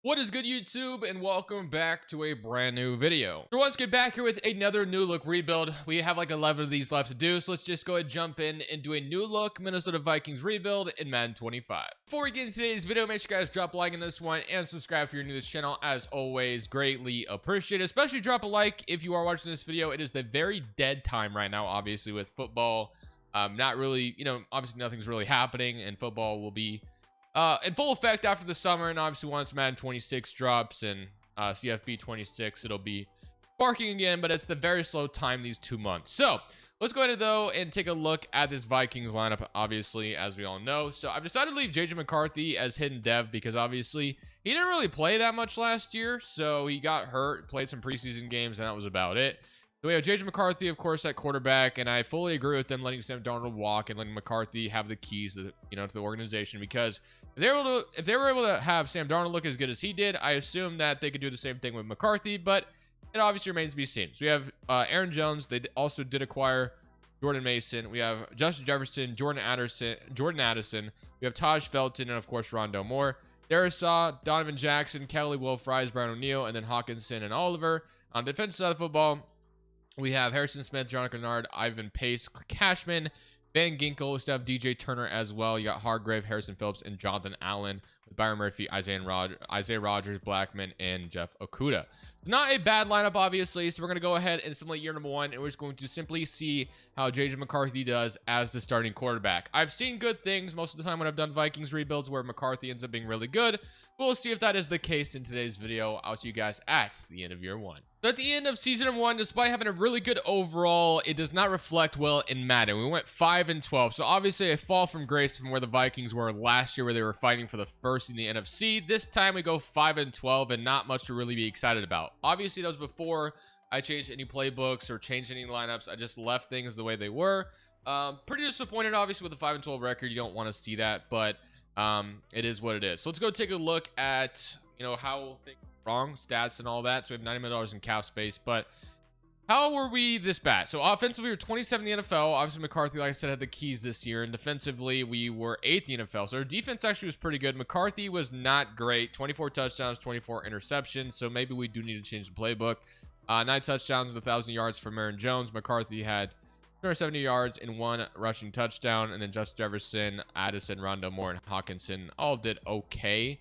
What is good, YouTube, and welcome back to a brand new video. So once again, back here with another new look rebuild. We have like 11 of these left to do, so let's just go ahead and jump in and do a new look Minnesota Vikings rebuild in Madden 25. Before we get into today's video, make sure you guys drop a like on this one and subscribe if you're new to this channel. As always, greatly appreciated. Especially drop a like if you are watching this video. It is the very dead time right now, obviously, with football. Not really, obviously nothing's really happening, and football will be in full effect after the summer. And obviously once Madden 26 drops and CFB 26, it'll be sparking again, but it's the very slow time these 2 months. So let's go ahead though and take a look at this Vikings lineup, obviously, as we all know. So I've decided to leave JJ McCarthy as hidden dev because obviously he didn't really play that much last year. So he got hurt, played some preseason games, and that was about it. So we have JJ McCarthy, of course, at quarterback, and I fully agree with them letting Sam Darnold walk and letting McCarthy have the keys to, to the organization, because if they were able to have Sam Darnold look as good as he did, I assume that they could do the same thing with McCarthy, but it obviously remains to be seen. So we have Aaron Jones. They also did acquire Jordan Mason. We have Justin Jefferson, Jordan Addison. We have Taj Felton, and of course Rondale Moore. Darisaw, Donovan Jackson, Kelly, Will Fries, Brian O'Neill, and then Hawkinson and Oliver. On the defensive side of football, we have Harrison Smith, Jonathan Kennard, Ivan Pace, Cashman, Van Ginkel. We still have DJ Turner as well. You got Hargrave, Harrison Phillips, and Jonathan Allen, with Byron Murphy, Isaiah Rodgers, Blackman, and Jeff Okuda. Not a bad lineup, obviously. So we're going to go ahead and simulate year number 1, and we're just going to simply see how JJ McCarthy does as the starting quarterback. I've seen good things most of the time when I've done Vikings rebuilds where McCarthy ends up being really good. We'll see if that is the case in today's video. I'll see you guys at the end of year 1. So at the end of season 1, despite having a really good overall, it does not reflect well in Madden. We went 5-12, so obviously a fall from grace from where the Vikings were last year, where they were fighting for the first in the NFC. This time we go 5-12, and not much to really be excited about. Obviously, that was before I changed any playbooks or changed any lineups. I just left things the way they were. Pretty disappointed, obviously, with the 5-12 record. You don't want to see that, but it is what it is. So let's go take a look at how things wrong, stats and all that. So we have $90 million in cap space, but how were we this bad? So offensively, we were 27th in the NFL. Obviously, McCarthy, like I said, had the keys this year. And defensively, we were 8th in the NFL. So our defense actually was pretty good. McCarthy was not great. 24 touchdowns, 24 interceptions. So maybe we do need to change the playbook. 9 touchdowns and 1,000 yards from Aaron Jones. McCarthy had 270 yards and 1 rushing touchdown. And then Justin Jefferson, Addison, Rondale Moore, and Hawkinson all did okay.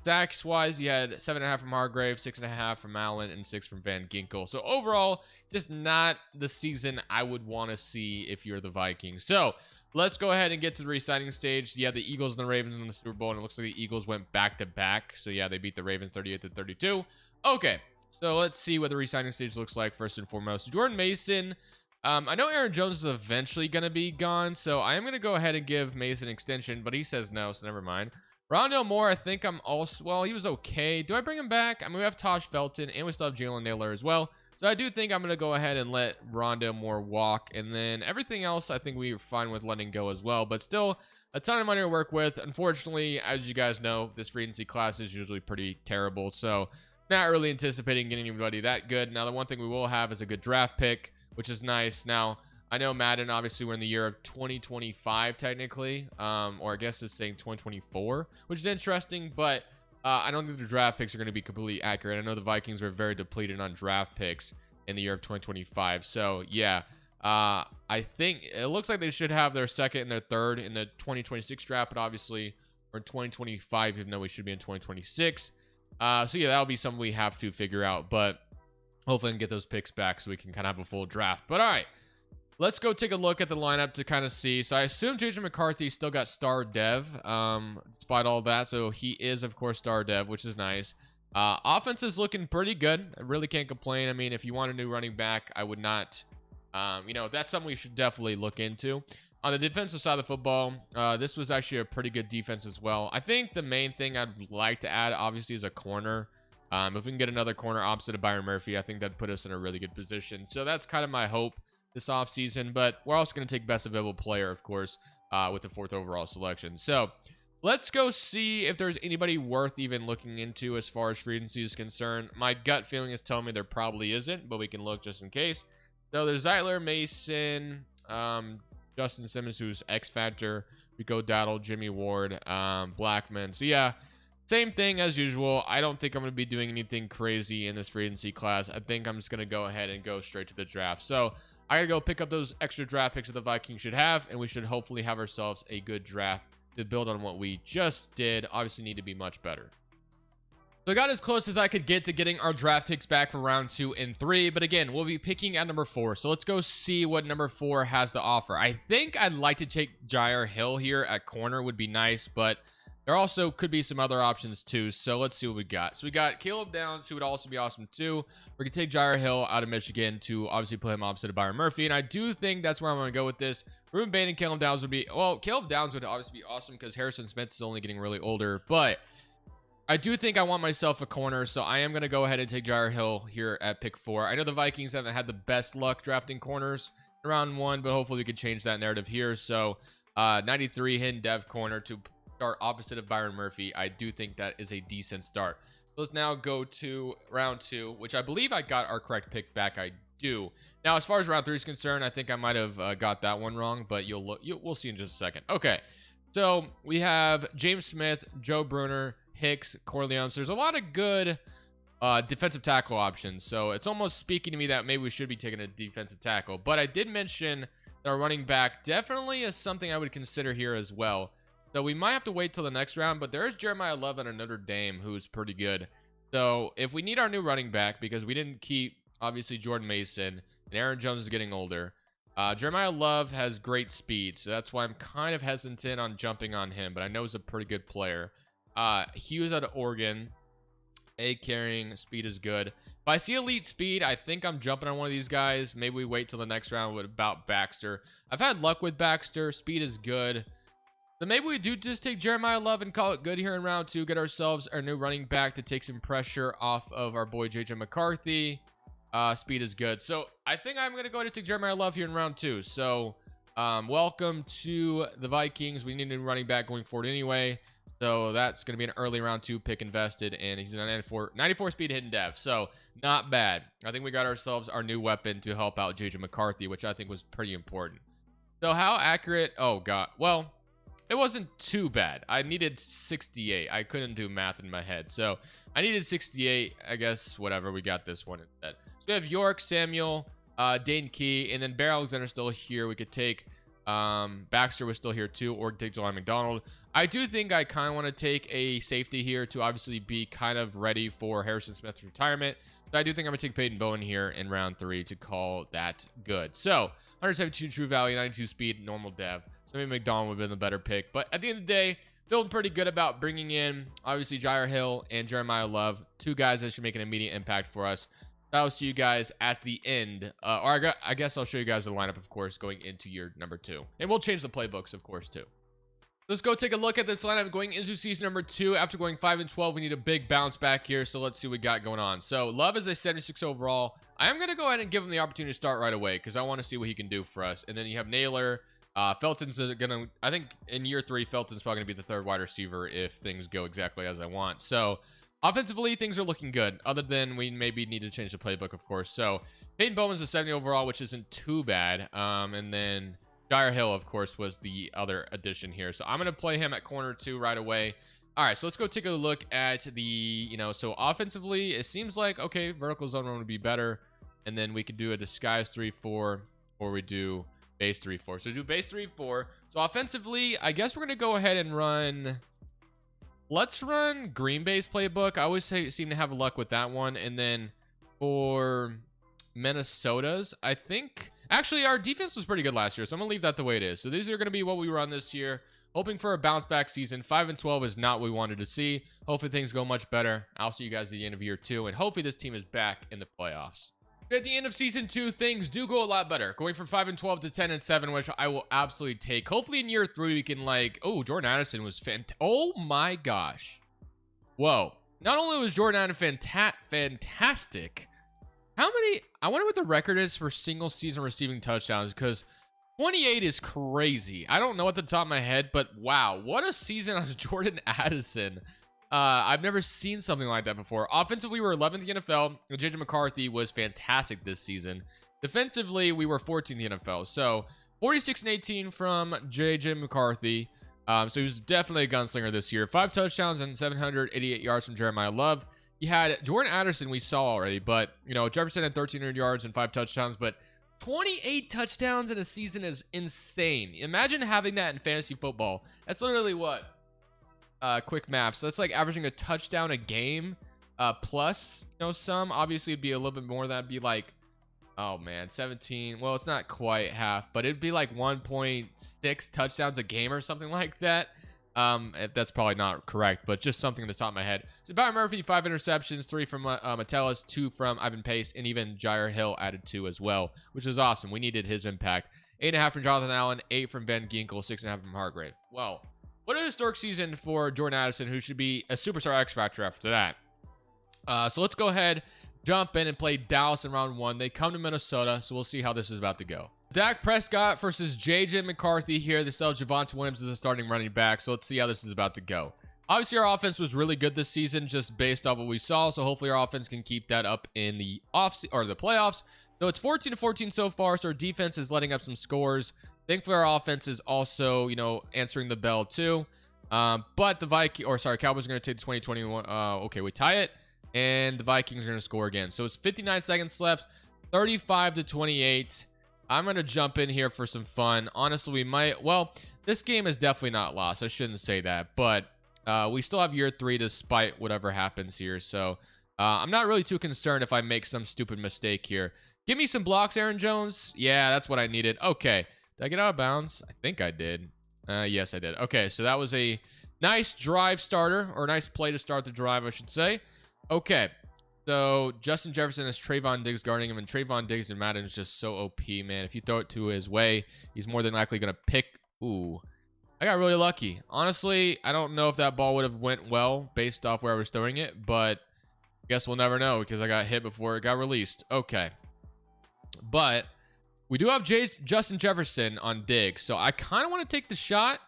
Sacks wise, you had 7.5 from Hargrave, 6.5 from Allen, and 6 from Van Ginkel. So overall, just not the season I would want to see if you're the Vikings. So let's go ahead and get to the re-signing stage. Yeah, the Eagles and the Ravens in the Super Bowl, and it looks like the Eagles went back to back. So yeah, they beat the Ravens 38-32. Okay, so let's see what the re-signing stage looks like first and foremost. Jordan Mason. I know Aaron Jones is eventually going to be gone, so I am going to go ahead and give Mason an extension, but he says no, so never mind. Rondale Moore, I think I'm also, well, he was okay. Do I bring him back? I mean, we have Taj Felton, and we still have Jalen Naylor as well. So I do think I'm going to go ahead and let Rondale Moore walk. And then everything else, I think we're fine with letting go as well. But still, a ton of money to work with. Unfortunately, as you guys know, this free agency class is usually pretty terrible. So not really anticipating getting anybody that good. Now, the one thing we will have is a good draft pick, which is nice. Now, I know Madden, obviously, we're in the year of 2025, technically. Or I guess it's saying 2024, which is interesting. But I don't think the draft picks are going to be completely accurate. I know the Vikings are very depleted on draft picks in the year of 2025. So, yeah. I think it looks like they should have their second and their third in the 2026 draft. But obviously, we're in 2025, even though we should be in 2026. So, yeah, that'll be something we have to figure out. But hopefully, we can get those picks back so we can kind of have a full draft. But, all right. Let's go take a look at the lineup to kind of see. So I assume JJ McCarthy still got star dev, despite all that. So he is, of course, star dev, which is nice. Offense is looking pretty good. I really can't complain. I mean, if you want a new running back, I would not, that's something we should definitely look into. On the defensive side of the football, this was actually a pretty good defense as well. I think the main thing I'd like to add, obviously, is a corner. If we can get another corner opposite of Byron Murphy, I think that'd put us in a really good position. So that's kind of my hope this offseason, but we're also going to take best available player, of course, with the 4th overall selection. So let's go see if there's anybody worth even looking into as far as free agency is concerned. My gut feeling is telling me there probably isn't, but we can look just in case. So there's Zeitler, Mason, Justin Simmons, who's X Factor, Rico Dowdle, Jimmy Ward, Blackman. So yeah, Same thing as usual. I don't think I'm going to be doing anything crazy in this free agency class. I think I'm just going to go ahead and go straight to the draft. So I got to go pick up those extra draft picks that the Vikings should have, and we should hopefully have ourselves a good draft to build on what we just did. Obviously need to be much better. So I got as close as I could get to getting our draft picks back for round 2 and 3. But again, we'll be picking at number 4. So let's go see what number 4 has to offer. I think I'd like to take Jair Hill here at corner would be nice, but there also could be some other options too. So let's see what we got. So we got Caleb Downs, who would also be awesome too. We're going to take Jair Hill out of Michigan to obviously put him opposite of Byron Murphy. And I do think that's where I'm going to go with this. Ruben Bain and Caleb Downs would be, well, Caleb Downs would obviously be awesome because Harrison Smith is only getting really older. But I do think I want myself a corner, so I am going to go ahead and take Jair Hill here at pick 4. I know the Vikings haven't had the best luck drafting corners in round 1, but hopefully we can change that narrative here. So 93 hidden dev corner to start opposite of Byron Murphy. I do think that is a decent start. So let's now go to round 2, which I believe I got our correct pick back. I do. Now, as far as round 3 is concerned, I think I might have got that one wrong, but we'll see in just a second. Okay, so we have James Smith, Joe Bruner, Hicks, Corleone. So there's a lot of good defensive tackle options. So it's almost speaking to me that maybe we should be taking a defensive tackle. But I did mention that our running back definitely is something I would consider here as well. So we might have to wait till the next round. But there is Jeremiah Love at Notre Dame, who's pretty good. So if we need our new running back, because we didn't keep, obviously, Jordan Mason, and Aaron Jones is getting older. Jeremiah Love has great speed. So that's why I'm kind of hesitant on jumping on him. But I know he's a pretty good player. Hughes out of Oregon, A carrying, speed is good. If I see elite speed, I think I'm jumping on one of these guys. Maybe we wait till the next round with about Baxter. I've had luck with Baxter. Speed is good. So maybe we do just take Jeremiah Love and call it good here in round 2. Get ourselves our new running back to take some pressure off of our boy JJ McCarthy. Speed is good. So I think I'm going to go ahead and take Jeremiah Love here in round 2. So welcome to the Vikings. We need a new running back going forward anyway. So that's going to be an early round 2 pick invested, and he's in a 94 speed hidden dev. So not bad. I think we got ourselves our new weapon to help out JJ McCarthy, which I think was pretty important. So how accurate? Oh, God. Well, it wasn't too bad. I needed 68. I couldn't do math in my head. So I needed 68. I guess whatever. We got this one instead. So we have York, Samuel, Dane Key, and then Bear Alexander still here. We could take Baxter was still here too, or take July McDonald. I do think I kind of want to take a safety here to obviously be kind of ready for Harrison Smith's retirement. So I do think I'm going to take Peyton Bowen here in round 3 to call that good. So 172 true value, 92 speed, normal dev. So maybe McDonald would have been the better pick. But at the end of the day, feeling pretty good about bringing in, obviously, Jair Hill and Jeremiah Love. 2 guys that should make an immediate impact for us. I'll see you guys at the end. Or I guess I'll show you guys the lineup, of course, going into year number 2. And we'll change the playbooks, of course, too. Let's go take a look at this lineup going into season number 2. After going 5-12, we need a big bounce back here. So let's see what we got going on. So Love is a 76 overall. I am going to go ahead and give him the opportunity to start right away because I want to see what he can do for us. And then you have Naylor. Felton's going to, I think in year 3, Felton's probably going to be the 3rd wide receiver if things go exactly as I want. So offensively, things are looking good, other than we maybe need to change the playbook, of course. So Peyton Bowman's a 70 overall, which isn't too bad. And then Jair Hill, of course, was the other addition here. So I'm going to play him at corner 2 right away. All right, so let's go take a look at the, so offensively, it seems like, okay, vertical zone run would be better. And then we could do a disguise 3-4, or we do base 3-4. So do base 3-4. So offensively, I guess we're going to go ahead and run... Let's run Green Bay's playbook. I always seem to have luck with that one. And then for Minnesota's, I think... Actually, our defense was pretty good last year, so I'm going to leave that the way it is. So these are going to be what we run this year. Hoping for a bounce-back season. 5-12 is not what we wanted to see. Hopefully things go much better. I'll see you guys at the end of year 2, and hopefully this team is back in the playoffs. At the end of season 2, things do go a lot better. Going from 5-12 to 10-7, which I will absolutely take. Hopefully in year 3 we can oh, Jordan Addison was oh my gosh. Whoa. Not only was Jordan Addison fantastic, how many, I wonder what the record is for single season receiving touchdowns, because 28 is crazy. I don't know at the top of my head, but wow, what a season on Jordan Addison. I've never seen something like that before. Offensively, we were 11th in the NFL. JJ McCarthy was fantastic this season. Defensively, we were 14th in the NFL. So 46-18 from JJ McCarthy. So he was definitely a gunslinger this year. 5 touchdowns and 788 yards from Jeremiah Love. You had Jordan Addison we saw already, but, you know, Jefferson had 1,300 yards and 5 touchdowns, but 28 touchdowns in a season is insane. Imagine having that in fantasy football. That's literally what? Quick math. So that's like averaging a touchdown a game, plus, you know, some. Obviously, it'd be a little bit more. That'd be like, oh man, 17. Well, it's not quite half, but it'd be like 1.6 touchdowns a game or something like that. That's probably not correct, but just something on the top of my head. So Byron Murphy, 5 interceptions, 3 from Metellus, 2 from Ivan Pace, and even Jair Hill added 2 as well, which is awesome. We needed his impact. 8.5 from Jonathan Allen, 8 from Van Ginkel, 6.5 from Hargrave. Well, what a historic season for Jordan Addison, who should be a superstar X Factor after that. So let's go ahead, jump in and play Dallas in round 1. They come to Minnesota, so we'll see how this is about to go. Dak Prescott versus J.J. McCarthy here. They still have Javonte Williams as a starting running back, so let's see how this is about to go. Obviously, our offense was really good this season, just based off what we saw, so hopefully our offense can keep that up in the the playoffs. So it's 14-14 so far, so our defense is letting up some scores. Thankfully, our offense is also, you know, answering the bell too. But the Cowboys are going to take the 2021. Okay, we tie it, and the Vikings are going to score again. So it's 59 seconds left, 35-28. I'm going to jump in here for some fun. Honestly, we might. Well, this game is definitely not lost. I shouldn't say that, but we still have year 3 despite whatever happens here. So I'm not really too concerned if I make some stupid mistake here. Give me some blocks, Aaron Jones. Yeah, that's what I needed. Okay. Did I get out of bounds? I think I did. Yes, I did. Okay, so that was a nice drive starter, or a nice play to start the drive, I should say. Okay, so Justin Jefferson has Trayvon Diggs guarding him, and Trayvon Diggs in Madden is just so OP, man. If you throw it to his way, he's more than likely going to pick. Ooh, I got really lucky. Honestly, I don't know if that ball would have went well based off where I was throwing it, but I guess we'll never know because I got hit before it got released. Okay, but we do have Justin Jefferson on Diggs, so I kind of want to take the shot,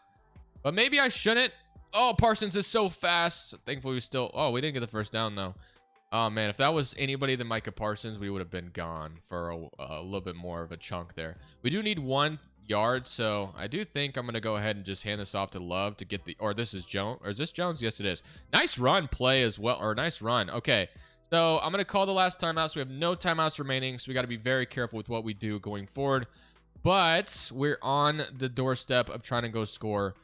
but maybe I shouldn't. Oh, Parsons is so fast. Thankfully, we still... Oh, we didn't get the first down, though. Oh, man, if that was anybody than Micah Parsons, we would have been gone for a little bit more of a chunk there. We do need 1 yard, so I do think I'm going to go ahead and just hand this off to Love to get the... Or this is Jones. Or is this Jones? Yes, it is. Nice run play as well. Or nice run. Okay. So I'm going to call the last timeout. So we have no timeouts remaining. So we got to be very careful with what we do going forward. But we're on the doorstep of trying to go score.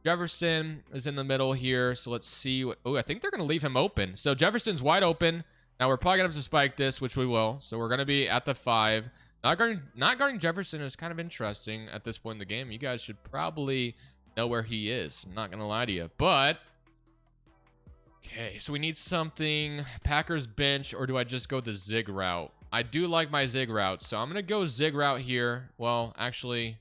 Jefferson is in the middle here. So let's see. Oh, I think they're going to leave him open. So Jefferson's wide open. Now we're probably going to have to spike this, which we will. So we're going to be at the 5. Not guarding Jefferson is kind of interesting at this point in the game. You guys should probably know where he is. I'm not going to lie to you. But... Okay, so we need something. Packers bench, or do I just go the zig route? I do like my zig route, so I'm going to go zig route here. Well, actually,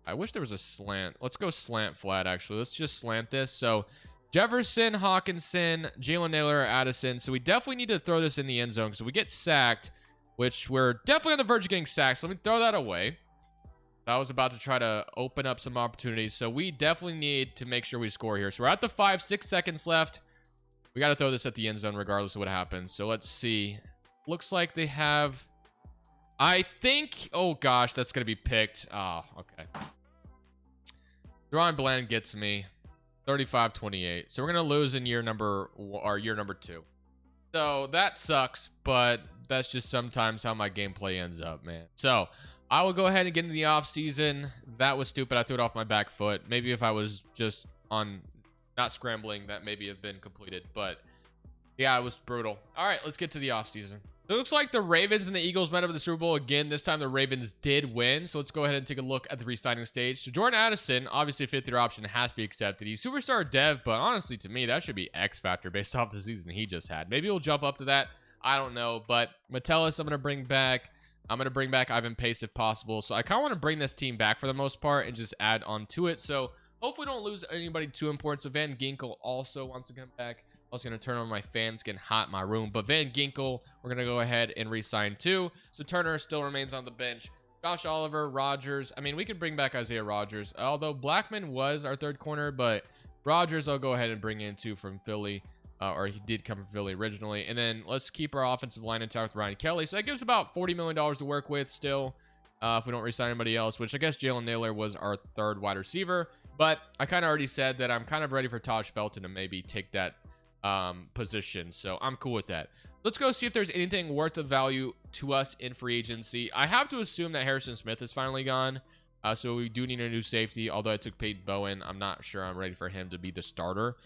I wish there was a slant. Let's go slant flat, actually. Let's just slant this. So Jefferson, Hawkinson, Jalen Naylor, Addison. So we definitely need to throw this in the end zone because we get sacked, which we're definitely on the verge of getting sacked. So let me throw that away. I was about to try to open up some opportunities. So we definitely need to make sure we score here. So we're at the 5, 6 seconds left. We got to throw this at the end zone regardless of what happens. So let's see. Looks like they have... I think... Oh, gosh, that's going to be picked. Oh, okay. Deron Bland gets me. 35-28. So we're going to lose in year number 2. So that sucks, but that's just sometimes how my gameplay ends up, man. So... I will go ahead and get into the offseason. That was stupid. I threw it off my back foot. Maybe if I was just on not scrambling, that maybe have been completed. But yeah, it was brutal. All right, let's get to the offseason. It looks like the Ravens and the Eagles met up at the Super Bowl again. This time the Ravens did win. So let's go ahead and take a look at the re-signing stage. So Jordan Addison, obviously a 5th-year option, has to be accepted. He's superstar dev, but honestly to me, that should be X Factor based off the season he just had. Maybe he'll jump up to that. I don't know. But Metellus, I'm going to bring back. I'm going to bring back Ivan Pace if possible. So I kind of want to bring this team back for the most part and just add on to it. So hopefully don't lose anybody too important. So Van Ginkel also wants to come back. I was going to turn on my fans getting hot in my room. But Van Ginkel, we're going to go ahead and re-sign too. So Turner still remains on the bench. Josh Oliver, Rodgers. I mean, we could bring back Isaiah Rodgers. Although Blackman was our 3rd corner. But Rodgers I'll go ahead and bring in too from Philly. Or he did come from Philly originally. And then let's keep our offensive line intact with Ryan Kelly. So that gives about $40 million to work with still. if we don't re-sign anybody else, which I guess Jalen Naylor was our third wide receiver. But I kind of already said that I'm kind of ready for Taj Felton to maybe take that position. So I'm cool with that. Let's go see if there's anything worth of value to us in free agency. I have to assume that Harrison Smith is finally gone. So we do need a new safety. Although I took Peyton Bowen, I'm not sure I'm ready for him to be the starter.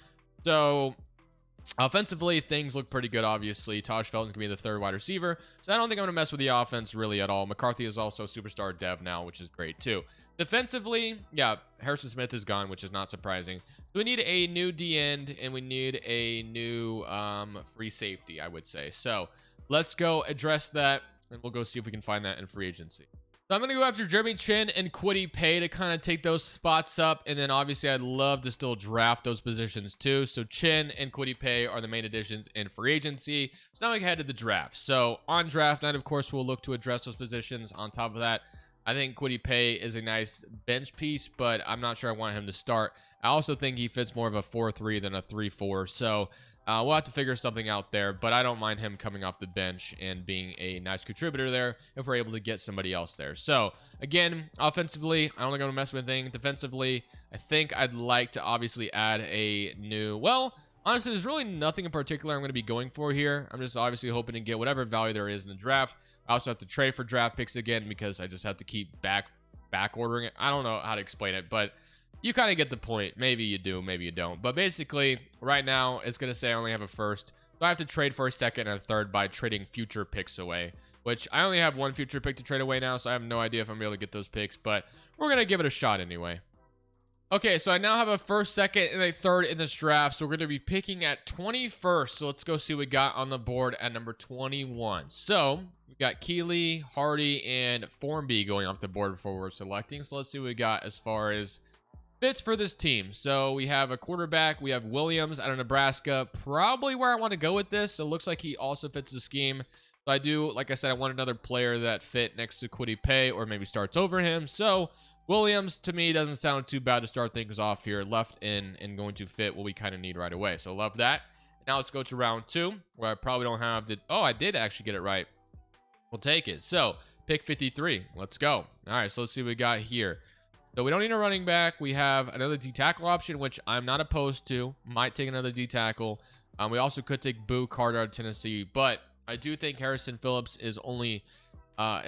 So offensively, things look pretty good, obviously. Taj Felton's going to be the third wide receiver. So I don't think I'm going to mess with the offense really at all. McCarthy is also superstar dev now, which is great too. Defensively, yeah, Harrison Smith is gone, which is not surprising. So we need a new D-end, and we need a new free safety, I would say. So let's go address that, and we'll go see if we can find that in free agency. So I'm going to go after Jeremy Chin and Kwity Paye to kind of take those spots up. And then obviously I'd love to still draft those positions too. So Chin and Kwity Paye are the main additions in free agency. So now we head to the draft. So on draft night, of course, we'll look to address those positions. On top of that, I think Kwity Paye is a nice bench piece, but I'm not sure I want him to start. I also think he fits more of a 4-3 than a 3-4. So we'll have to figure something out there, but I don't mind him coming off the bench and being a nice contributor there if we're able to get somebody else there. So again, offensively, I don't think I'm gonna mess with anything. Defensively, I think I'd like to obviously add a new, well, honestly, there's really nothing in particular I'm going to be going for here. I'm just obviously hoping to get whatever value there is in the draft. I also have to trade for draft picks again because I just have to keep back ordering it. I don't know how to explain it, but you kind of get the point. Maybe you do, maybe you don't. But basically, right now, it's going to say I only have a first. So I have to trade for a second and a third by trading future picks away, which I only have one future pick to trade away now, so I have no idea if I'm able to get those picks, but we're going to give it a shot anyway. Okay, so I now have a first, second, and a third in this draft, so we're going to be picking at 21st. So let's go see what we got on the board at number 21. So we got Keeley, Hardy, and Formby going off the board before we're selecting. So let's see what we got as far as fits for this team. So we have a quarterback. We have Williams out of Nebraska. Probably where I want to go with this. So it looks like he also fits the scheme. So I do, like I said, I want another player that fit next to Kwity Paye or maybe starts over him. So Williams, to me, doesn't sound too bad to start things off here. Left in and going to fit what we kind of need right away. So love that. Now let's go to round 2, where I probably don't have the... Oh, I did actually get it right. We'll take it. So pick 53. Let's go. All right, so let's see what we got here. So we don't need a running back. We have another D-tackle option, which I'm not opposed to. Might take another D-tackle. We also could take Boo Carter out of Tennessee, but I do think Harrison Phillips is only... I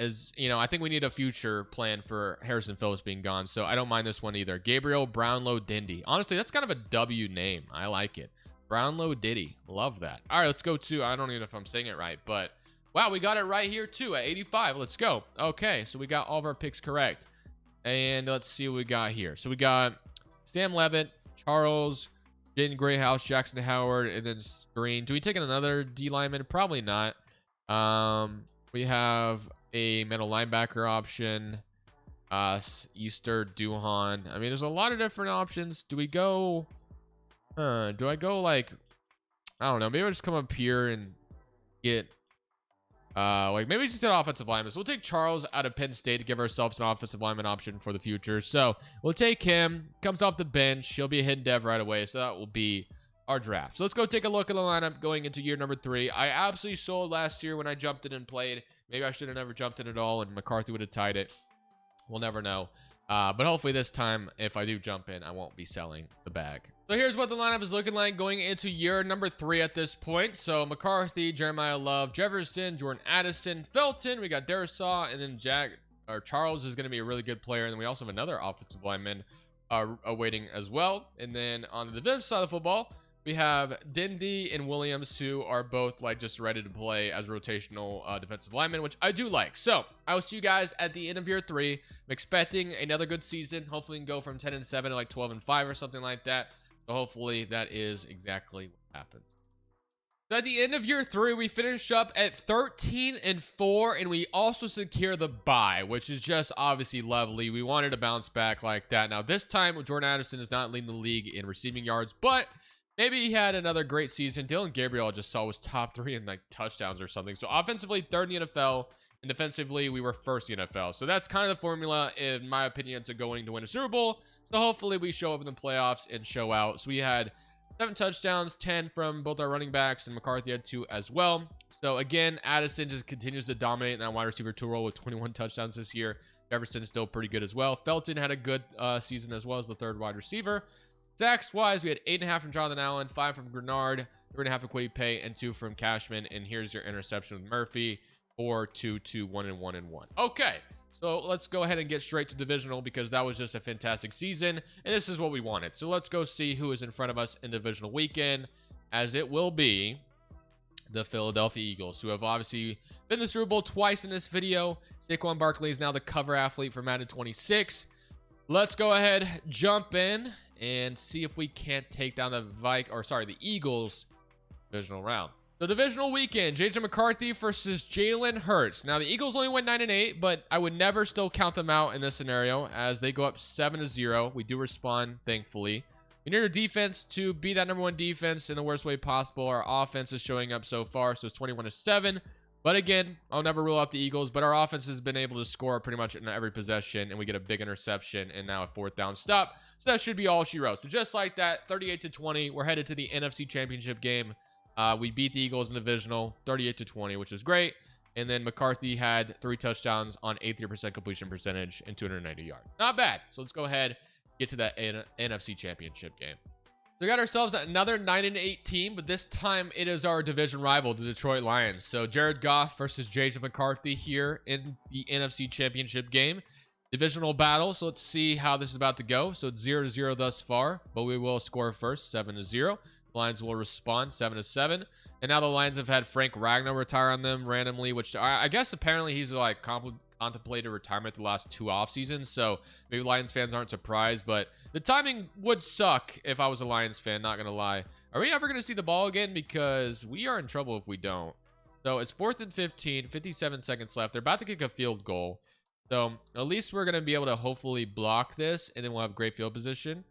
think we need a future plan for Harrison Phillips being gone, so I don't mind this one either. Gabriel Brownlow Dindy. Honestly, that's kind of a W name. I like it. Brownlow Diddy. Love that. All right, let's go to, I don't even know if I'm saying it right, but wow, we got it right here too at 85. Let's go. Okay, so we got all of our picks correct. And let's see what we got here. So we got Sam Levitt, Charles, Jaden Greyhouse, Jackson Howard, and then Green. Do we take another D lineman? Probably not. We have a middle linebacker option. Easter, Duhan. I mean, there's a lot of different options. Do we go... do I go like... I don't know. Maybe I'll just come up here and get... maybe just get offensive lineman. So we'll take Charles out of Penn State to give ourselves an offensive lineman option for the future. So we'll take him. Comes off the bench. He'll be a hidden dev right away. So that will be our draft. So let's go take a look at the lineup going into year number 3. I absolutely sold last year when I jumped in and played. Maybe I should have never jumped in at all and McCarthy would have tied it. We'll never know. But hopefully this time, if I do jump in, I won't be selling the bag. So here's what the lineup is looking like going into year number 3 at this point. So McCarthy, Jeremiah Love, Jefferson, Jordan Addison, Felton. We got Darisaw, and then Charles is going to be a really good player. And then we also have another offensive lineman awaiting as well. And then on the defensive side of the football, we have Dindy and Williams, who are both just ready to play as rotational defensive linemen, which I do like. So I will see you guys at the end of year 3. I'm expecting another good season. Hopefully, we can go from 10-7 to 12-5 or something like that. So hopefully, that is exactly what happens. So at the end of year 3, we finish up at 13-4, and we also secure the bye, which is just obviously lovely. We wanted to bounce back like that. Now this time, Jordan Addison is not leading the league in receiving yards, but maybe he had another great season. Dylan Gabriel I just saw was top 3 in touchdowns or something. So offensively, 3rd in the NFL, and defensively, we were 1st in the NFL. So that's kind of the formula, in my opinion, to going to win a Super Bowl. So hopefully we show up in the playoffs and show out. So we had 7 touchdowns, 10 from both our running backs, and McCarthy had 2 as well. So again, Addison just continues to dominate in that wide receiver 2 role with 21 touchdowns this year. Jefferson is still pretty good as well. Felton had a good season as well as the third wide receiver. Sacks wise, we had 8.5 from Jonathan Allen, 5 from Grenard, 3.5 from Kwity Paye, and 2 from Cashman. And here's your interception with Murphy. 4, 2, 2, 1, and 1, and 1. Okay, so let's go ahead and get straight to divisional because that was just a fantastic season, and this is what we wanted. So let's go see who is in front of us in divisional weekend, as it will be the Philadelphia Eagles, who have obviously been to the Super Bowl twice in this video. Saquon Barkley is now the cover athlete for Madden 26. Let's go ahead, jump in, and see if we can't take down the Eagles divisional round. So divisional weekend, JJ McCarthy versus Jalen Hurts. Now the Eagles only went 9-8, but I would never still count them out in this scenario as they go up 7-0. We do respond, thankfully. We need our defense to be that #1 defense in the worst way possible. Our offense is showing up so far, so it's 21-7. But again, I'll never rule out the Eagles, but our offense has been able to score pretty much in every possession, and we get a big interception and now a 4th down stop. So that should be all she wrote. So just like that, 38-20, we're headed to the NFC Championship game. We beat the Eagles in divisional 38-20, which is great. And then McCarthy had 3 touchdowns on 83% completion percentage and 290 yards. Not bad. So let's go ahead, get to that NFC Championship game. We got ourselves another 9-8 team, but this time it is our division rival, the Detroit Lions. So Jared Goff versus JJ McCarthy here in the NFC Championship game. Divisional battle. So let's see how this is about to go. So it's 0-0 thus far, but we will score first, 7-0. Lions will respond 7-7, and now the Lions have had Frank Ragnow retire on them randomly, which I guess apparently he's like contemplated retirement the last 2 off seasons, so maybe Lions fans aren't surprised, but the timing would suck if I was a Lions fan, not gonna lie. Are we ever gonna see the ball again? Because we are in trouble if we don't. So it's 4th and 15, 57 seconds left. They're about to kick a field goal, so at least we're gonna be able to hopefully block this, and then we'll have great field position.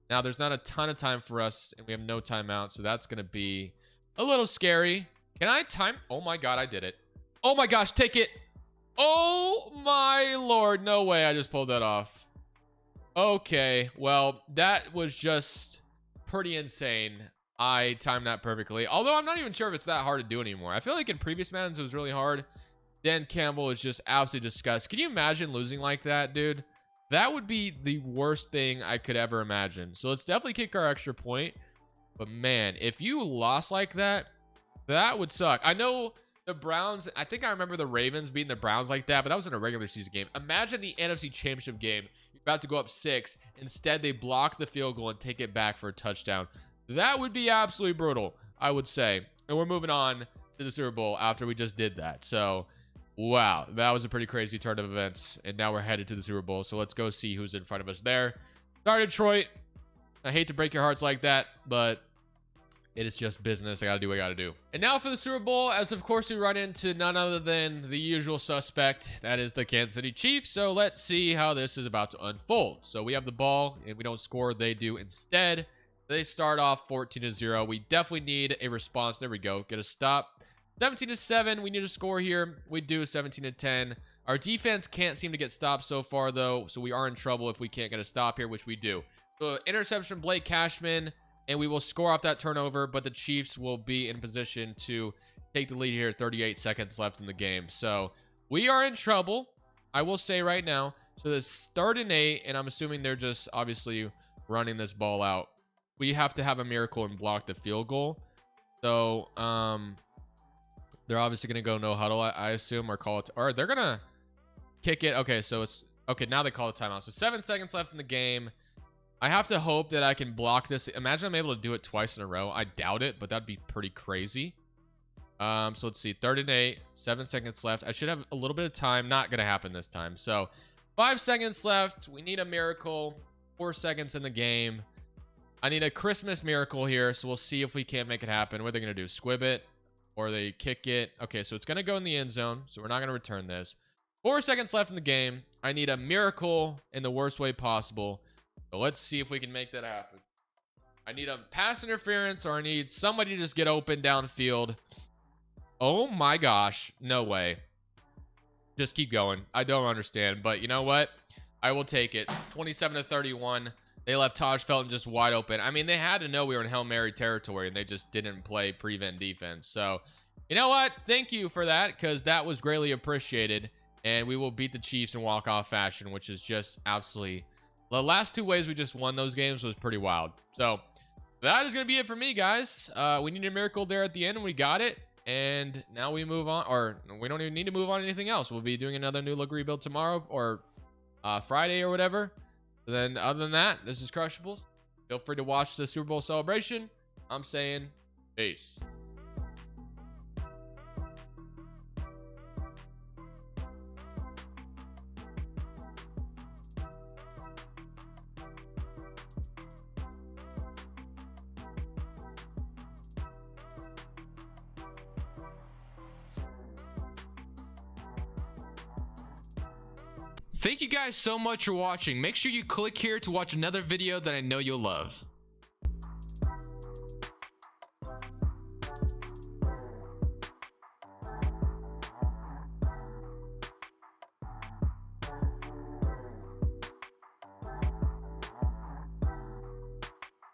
Now, there's not a ton of time for us, and we have no timeout, so that's going to be a little scary. Can I time? Oh, my God, I did it. Oh, my gosh, take it. Oh, my Lord. No way I just pulled that off. Okay, well, that was just pretty insane. I timed that perfectly, although I'm not even sure if it's that hard to do anymore. I feel like in previous Maddens, it was really hard. Dan Campbell is just absolutely disgusting. Can you imagine losing like that, dude? That would be the worst thing I could ever imagine. So let's definitely kick our extra point. But man, if you lost like that, that would suck. I know the Browns, I think I remember the Ravens beating the Browns like that, but that was in a regular season game. Imagine the NFC Championship game. You're about to go up 6. Instead, they block the field goal and take it back for a touchdown. That would be absolutely brutal, I would say. And we're moving on to the Super Bowl after we just did that. So wow, that was a pretty crazy turn of events, and now we're headed to the Super Bowl, so let's go see who's in front of us there. Sorry, Detroit. I hate to break your hearts like that, but it is just business. I gotta do what I gotta do. And now for the Super Bowl, as of course we run into none other than the usual suspect, that is the Kansas City Chiefs. So let's see how this is about to unfold. So we have the ball, and we don't score, they do instead. They start off 14-0. We definitely need a response. There we go. Get a stop. 17-7, we need a score here. We do 17-10. Our defense can't seem to get stopped so far, though, so we are in trouble if we can't get a stop here, which we do. So interception, Blake Cashman, and we will score off that turnover, but the Chiefs will be in position to take the lead here. 38 seconds left in the game. So we are in trouble, I will say right now. So it's 3rd and 8, and I'm assuming they're just obviously running this ball out. We have to have a miracle and block the field goal. So, they're obviously going to go no huddle, I assume, or call it, or they're going to kick it. Okay, so it's, okay, now they call it timeout. So 7 seconds left in the game. I have to hope that I can block this. Imagine I'm able to do it twice in a row. I doubt it, but that'd be pretty crazy. So let's see, 3rd and 8, 7 seconds left. I should have a little bit of time. Not going to happen this time. So 5 seconds left. We need a miracle. 4 seconds in the game. I need a Christmas miracle here, so we'll see if we can't make it happen. What are they going to do? Squib it? Or they kick it. Okay, so it's going to go in the end zone, so we're not going to return this. 4 seconds left in the game. I need a miracle in the worst way possible. So let's see if we can make that happen. I need a pass interference, or I need somebody to just get open downfield. Oh my gosh. No way. Just keep going. I don't understand, but you know what? I will take it. 27-31. They left Taj Felton just wide open. I mean, they had to know we were in Hail Mary territory, and they just didn't play prevent defense. So, you know what? Thank you for that, because that was greatly appreciated. and we will beat the Chiefs in walk-off fashion, which is just absolutely... The last 2 ways we just won those games was pretty wild. So that is going to be it for me, guys. We needed a miracle there at the end, and we got it. And now we move on, or we don't even need to move on to anything else. We'll be doing another new look rebuild tomorrow or Friday or whatever. Then other than that, this is Crushables. Feel free to watch the Super Bowl celebration. I'm saying peace. Thank you guys so much for watching. Make sure you click here to watch another video that I know you'll love.